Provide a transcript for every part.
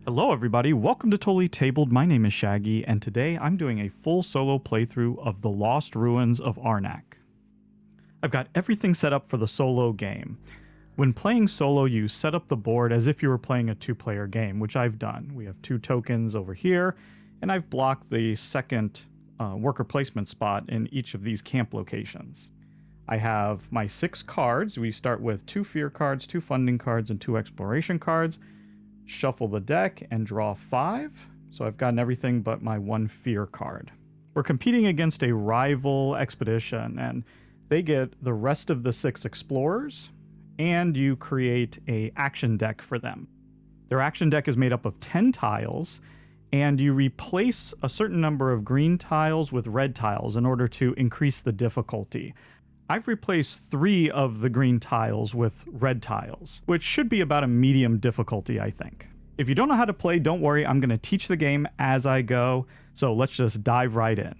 Hello everybody, welcome to Totally Tabled. My name is Shaggy, and today I'm doing a full solo playthrough of the Lost Ruins of Arnak. I've got everything set up for the solo game. When playing solo, you set up the board as if you were playing a two-player game, which I've done. We have 2 tokens over here, and I've blocked the second worker placement spot in each of these camp locations. I have my 6 cards. We start with 2 fear cards, 2 funding cards, and 2 exploration cards. Shuffle the deck and draw 5. So I've gotten everything but my 1 fear card. We're competing against a rival expedition, and they get the rest of the 6 explorers, and you create a action deck for them. Their action deck is made up of 10 tiles, and you replace a certain number of green tiles with red tiles in order to increase the difficulty. I've replaced 3 of the green tiles with red tiles, which should be about a medium difficulty, I think. If you don't know how to play, don't worry, I'm going to teach the game as I go, so let's just dive right in.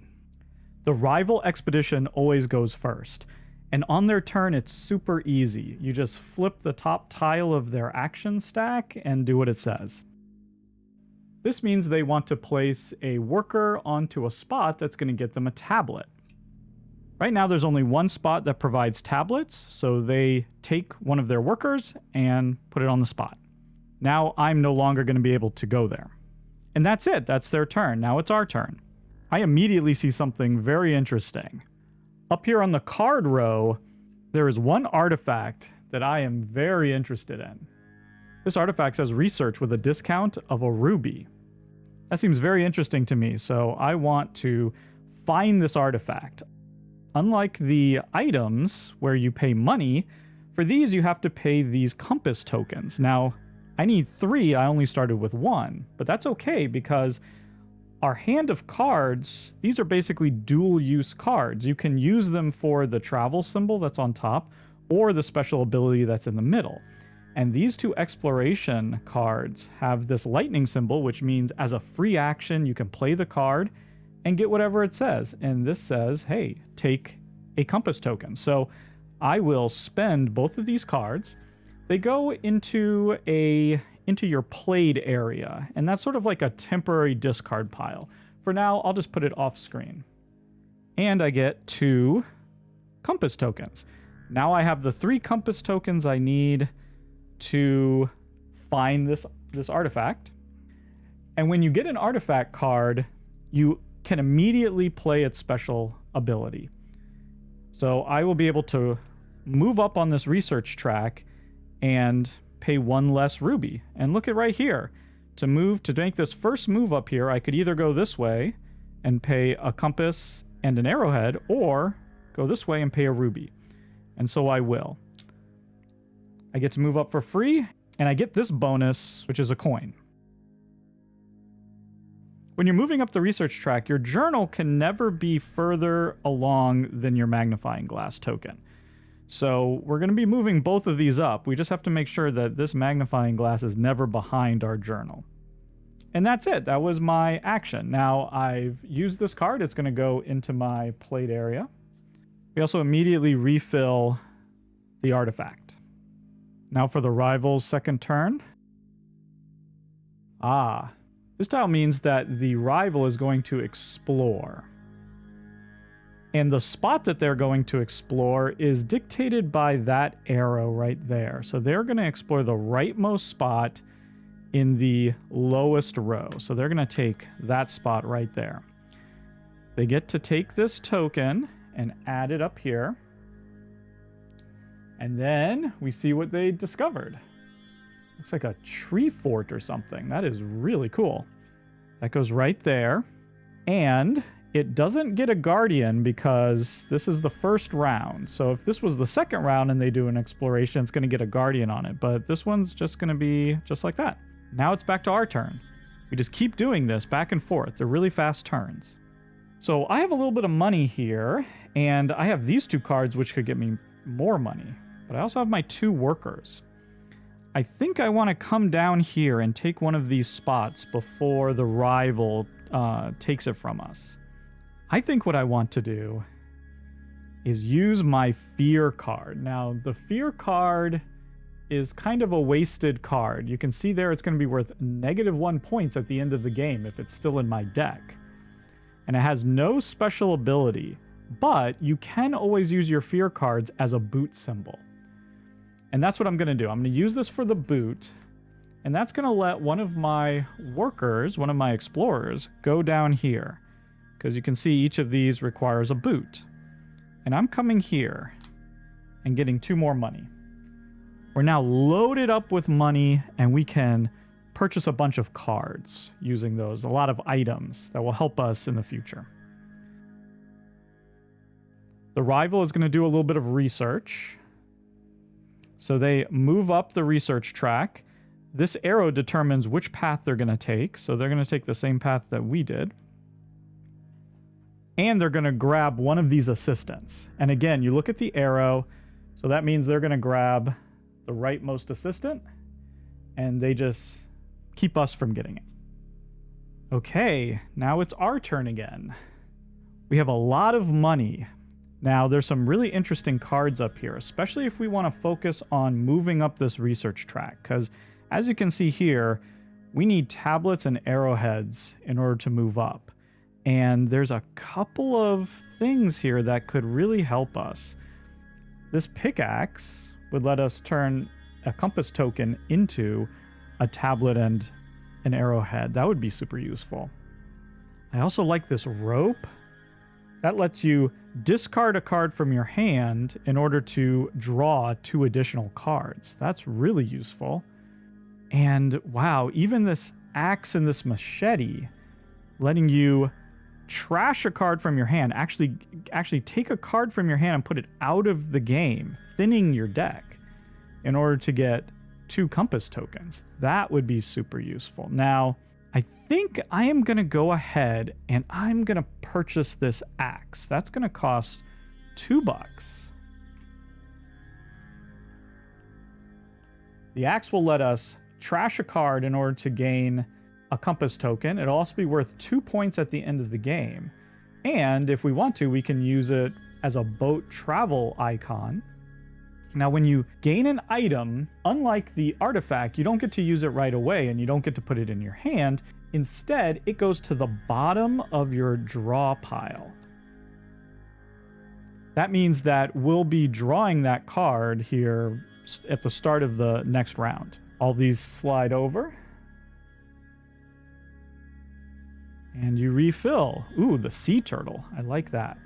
The rival expedition always goes first, and on their turn it's super easy. You just flip the top tile of their action stack and do what it says. This means they want to place a worker onto a spot that's going to get them a tablet. Right now there's only 1 spot that provides tablets, so they take one of their workers and put it on the spot. Now I'm no longer going to be able to go there. And that's it, that's their turn. Now it's our turn. I immediately see something very interesting. Up here on the card row, there is 1 artifact that I am very interested in. This artifact says research with a discount of a ruby. That seems very interesting to me, so I want to find this artifact. Unlike the items where you pay money, for these you have to pay these compass tokens. Now, I need 3, I only started with 1, but that's okay because our hand of cards, these are basically dual use cards. You can use them for the travel symbol that's on top or the special ability that's in the middle. And these 2 exploration cards have this lightning symbol, which means as a free action, you can play the card and get whatever it says. And this says, hey, take a compass token. So I will spend both of these cards. They go into your played area, and that's sort of like a temporary discard pile. For now, I'll just put it off screen. And I get 2 compass tokens. Now I have the 3 compass tokens I need to find this artifact. And when you get an artifact card, you can immediately play its special ability. So I will be able to move up on this research track and pay 1 less ruby. And look at right here. To make this first move up here, I could either go this way and pay a compass and an arrowhead, or go this way and pay a ruby. And so I will. I get to move up for free, and I get this bonus, which is a coin. When you're moving up the research track, your journal can never be further along than your magnifying glass token. So we're going to be moving both of these up. We just have to make sure that this magnifying glass is never behind our journal. And that's it. That was my action. Now I've used this card. It's going to go into my played area. We also immediately refill the artifact. Now for the rival's second turn. This tile means that the rival is going to explore. And the spot that they're going to explore is dictated by that arrow right there. So they're going to explore the rightmost spot in the lowest row. So they're going to take that spot right there. They get to take this token and add it up here. And then we see what they discovered. Looks like a tree fort or something. That is really cool. That goes right there. And it doesn't get a guardian because this is the first round. So if this was the second round and they do an exploration, it's going to get a guardian on it. But this one's just going to be just like that. Now it's back to our turn. We just keep doing this back and forth. They're really fast turns. So I have a little bit of money here, and I have these 2 cards which could get me more money. But I also have my 2 workers. I think I want to come down here and take one of these spots before the rival takes it from us. I think what I want to do is use my fear card. Now, the fear card is kind of a wasted card. You can see there it's going to be worth -1 points at the end of the game if it's still in my deck. And it has no special ability, but you can always use your fear cards as a boot symbol. And that's what I'm going to do. I'm going to use this for the boot, and that's going to let one of my workers, one of my explorers, go down here. Because you can see each of these requires a boot. And I'm coming here and getting 2 more money. We're now loaded up with money, and we can purchase a bunch of cards using those, a lot of items that will help us in the future. The rival is going to do a little bit of research. So they move up the research track. This arrow determines which path they're going to take. So they're going to take the same path that we did. And they're going to grab one of these assistants. And again, you look at the arrow. So that means they're going to grab the rightmost assistant. And they just keep us from getting it. Okay, now it's our turn again. We have a lot of money. Now, there's some really interesting cards up here, especially if we want to focus on moving up this research track, because as you can see here, we need tablets and arrowheads in order to move up. And there's a couple of things here that could really help us. This pickaxe would let us turn a compass token into a tablet and an arrowhead. That would be super useful. I also like this rope. That lets you discard a card from your hand in order to draw 2 additional cards. That's really useful. And wow, even this axe and this machete, letting you trash a card from your hand, actually take a card from your hand and put it out of the game, thinning your deck in order to get 2 compass tokens. That would be super useful. Now, I think I am going to go ahead and I'm going to purchase this axe. That's going to cost $2. The axe will let us trash a card in order to gain a compass token. It'll also be worth 2 points at the end of the game. And if we want to, we can use it as a boat travel icon. Now, when you gain an item, unlike the artifact, you don't get to use it right away and you don't get to put it in your hand. Instead, it goes to the bottom of your draw pile. That means that we'll be drawing that card here at the start of the next round. All these slide over. And you refill. Ooh, the sea turtle. I like that.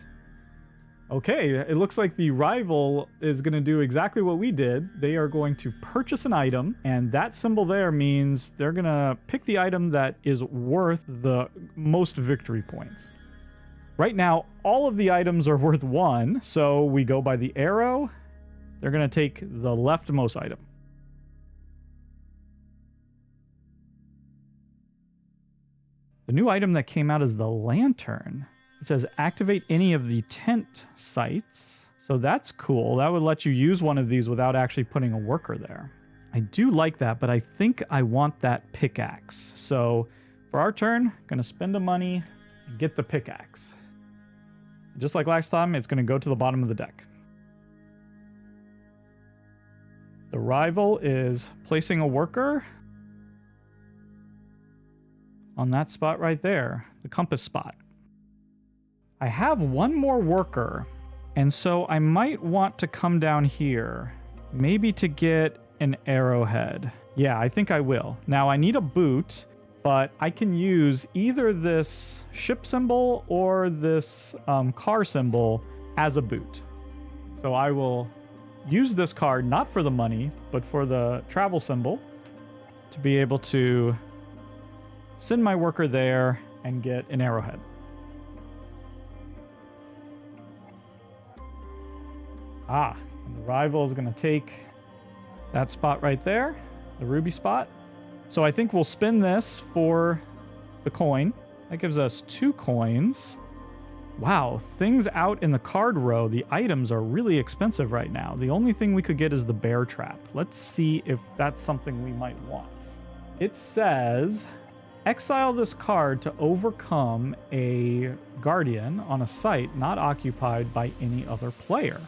Okay, it looks like the rival is going to do exactly what we did. They are going to purchase an item, and that symbol there means they're going to pick the item that is worth the most victory points. Right now, all of the items are worth 1, so we go by the arrow. They're going to take the leftmost item. The new item that came out is the lantern. It says activate any of the tent sites. So that's cool. That would let you use one of these without actually putting a worker there. I do like that, but I think I want that pickaxe. So for our turn, going to spend the money and get the pickaxe. Just like last time, it's going to go to the bottom of the deck. The rival is placing a worker on that spot right there, the compass spot. I have 1 more worker, and so I might want to come down here, maybe to get an arrowhead. Yeah, I think I will. Now, I need a boot, but I can use either this ship symbol or this car symbol as a boot. So I will use this card, not for the money, but for the travel symbol, to be able to send my worker there and get an arrowhead. And the rival is going to take that spot right there, the ruby spot. So I think we'll spin this for the coin. That gives us 2 coins. Wow, things out in the card row, the items are really expensive right now. The only thing we could get is the bear trap. Let's see if that's something we might want. It says, exile this card to overcome a guardian on a site not occupied by any other player.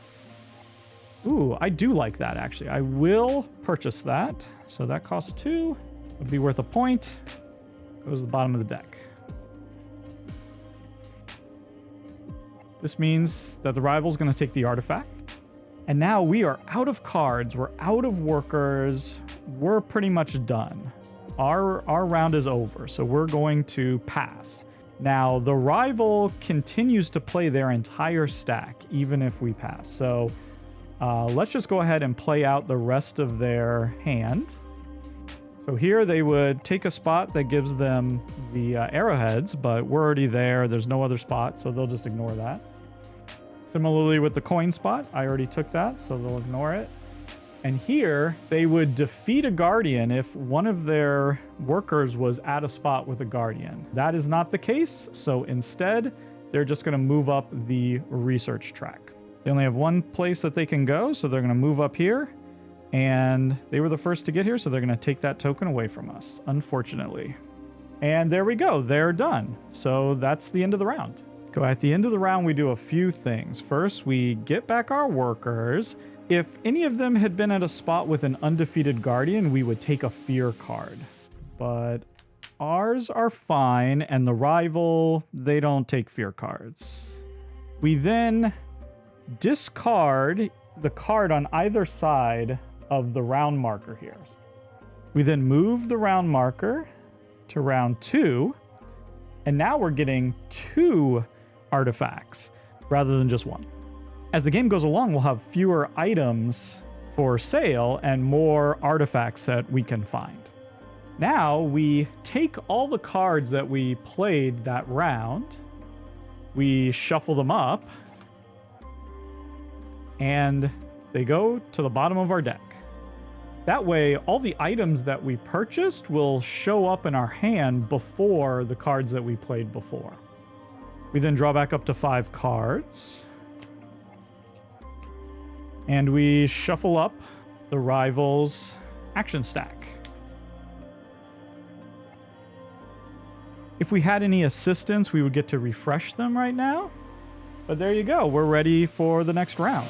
Ooh, I do like that, actually. I will purchase that. So that costs 2. Would be worth a point. Goes to the bottom of the deck. This means that the rival's going to take the artifact. And now we are out of cards. We're out of workers. We're pretty much done. Our round is over, so we're going to pass. Now, the rival continues to play their entire stack, even if we pass. So let's just go ahead and play out the rest of their hand. So here they would take a spot that gives them the arrowheads, but we're already there. There's no other spot, so they'll just ignore that. Similarly with the coin spot, I already took that, so they'll ignore it. And here, they would defeat a guardian if one of their workers was at a spot with a guardian. That is not the case, so instead, they're just going to move up the research track. They only have one place that they can go, so they're going to move up here. And they were the first to get here, so they're going to take that token away from us, unfortunately. And there we go, they're done. So that's the end of the round. At the end of the round, we do a few things. First, we get back our workers. If any of them had been at a spot with an undefeated guardian, we would take a fear card. But ours are fine, and the rival, they don't take fear cards. We then discard the card on either side of the round marker here. We then move the round marker to round 2, and now we're getting 2 artifacts rather than just 1. As the game goes along, we'll have fewer items for sale and more artifacts that we can find. Now we take all the cards that we played that round, we shuffle them up, and they go to the bottom of our deck. That way, all the items that we purchased will show up in our hand before the cards that we played before. We then draw back up to 5 cards. And we shuffle up the rival's action stack. If we had any assistants, we would get to refresh them right now. But there you go. We're ready for the next round.